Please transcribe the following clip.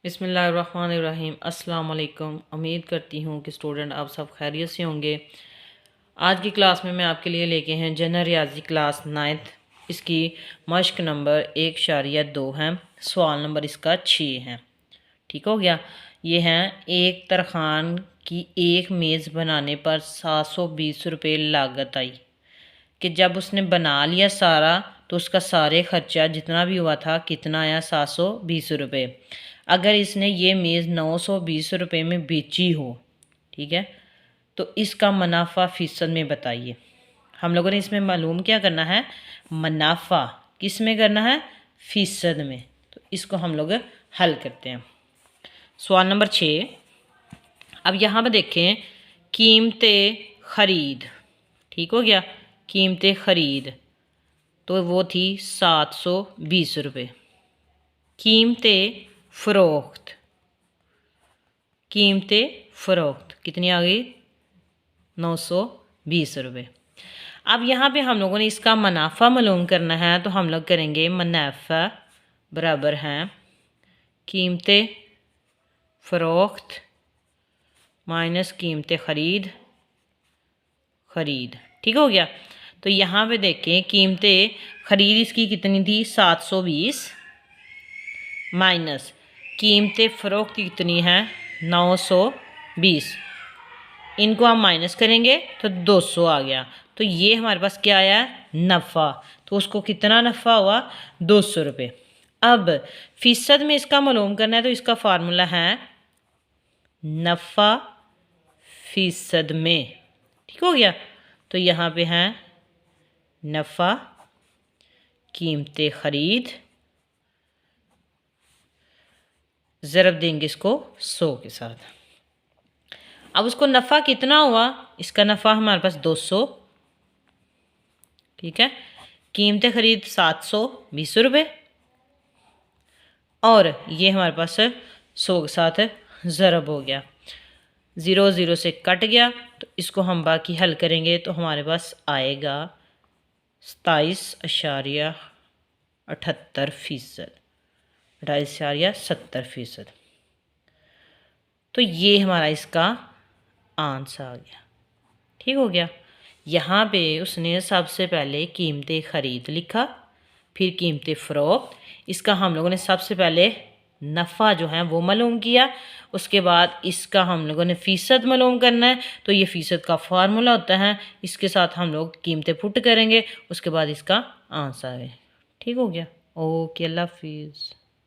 बिस्मिल्लाहिर्रहमानिर्रहीम। अस्सलाम वालेकुम। उम्मीद करती हूँ कि स्टूडेंट आप सब खैरियत से होंगे। आज की क्लास में मैं आपके लिए लेके हैं जनरल रियाजी क्लास 9th। इसकी मश्क नंबर 1.2 है। सवाल नंबर इसका 6 है। ठीक हो गया। ये हैं एक तरखान की एक मेज़ बनाने पर 720 रुपये लागत आई कि जब उसने बना लिया सारा तो उसका सारे खर्चा जितना भी हुआ था कितना आया 720 रुपये। अगर इसने ये मेज़ 920 रुपये में बेची हो, ठीक है, तो इसका मुनाफा फ़ीसद में बताइए। हम लोगों ने इसमें मालूम क्या करना है, मुनाफा किस में करना है, फ़ीसद में। तो इसको हम लोग हल करते हैं। सवाल नंबर 6। अब यहाँ पर देखें कीमतें ख़रीद, ठीक हो गया, कीमतें ख़रीद तो वो थी 720 रुपये। कीमतें फ़रोख्त, कीमतें फ़रोख्त कितनी आ गई, 920 रुपये। अब यहाँ पे हम लोगों ने इसका मुनाफा मालूम करना है, तो हम लोग करेंगे मुनाफा बराबर हैं कीमतें फ़रोख्त माइनस कीमतें ख़रीद, ठीक हो गया। तो यहाँ पे देखें कीमतें ख़रीद इसकी कितनी थी 720 माइनस कीमतें फ़रोख्त की कितनी है 920। इनको हम माइनस करेंगे तो 200 आ गया। तो ये हमारे पास क्या आया, नफ़ा। तो उसको कितना नफ़ा हुआ, 200 रुपये। अब फ़ीसद में इसका मालूम करना है, तो इसका फार्मूला है नफ़ा फ़ीसद में। ठीक हो गया। तो यहाँ पे हैं नफ़ा कीमतें ख़रीद, ज़रब देंगे इसको 100 के साथ। अब उसको नफ़ा कितना हुआ, इसका नफ़ा हमारे पास 200, ठीक है। कीमतें ख़रीद 720 रुपये और ये हमारे पास 100 के साथ ज़रब हो गया। 0 0 से कट गया, तो इसको हम बाकी हल करेंगे तो हमारे पास आएगा 27.78%, 28.70%। तो ये हमारा इसका आंसर आ गया। ठीक हो गया। यहाँ पे उसने सबसे पहले कीमतें ख़रीद लिखा, फिर कीमतें फ़रोख्त। इसका हम लोगों ने सबसे पहले नफ़ा जो है वो मालूम किया, उसके बाद इसका हम लोगों ने फ़ीसद मालूम करना है। तो ये फ़ीसद का फार्मूला होता है, इसके साथ हम लोग कीमतें पुट करेंगे, उसके बाद इसका आंसर है। ठीक हो गया। ओके, अल्लाह हाफिज़।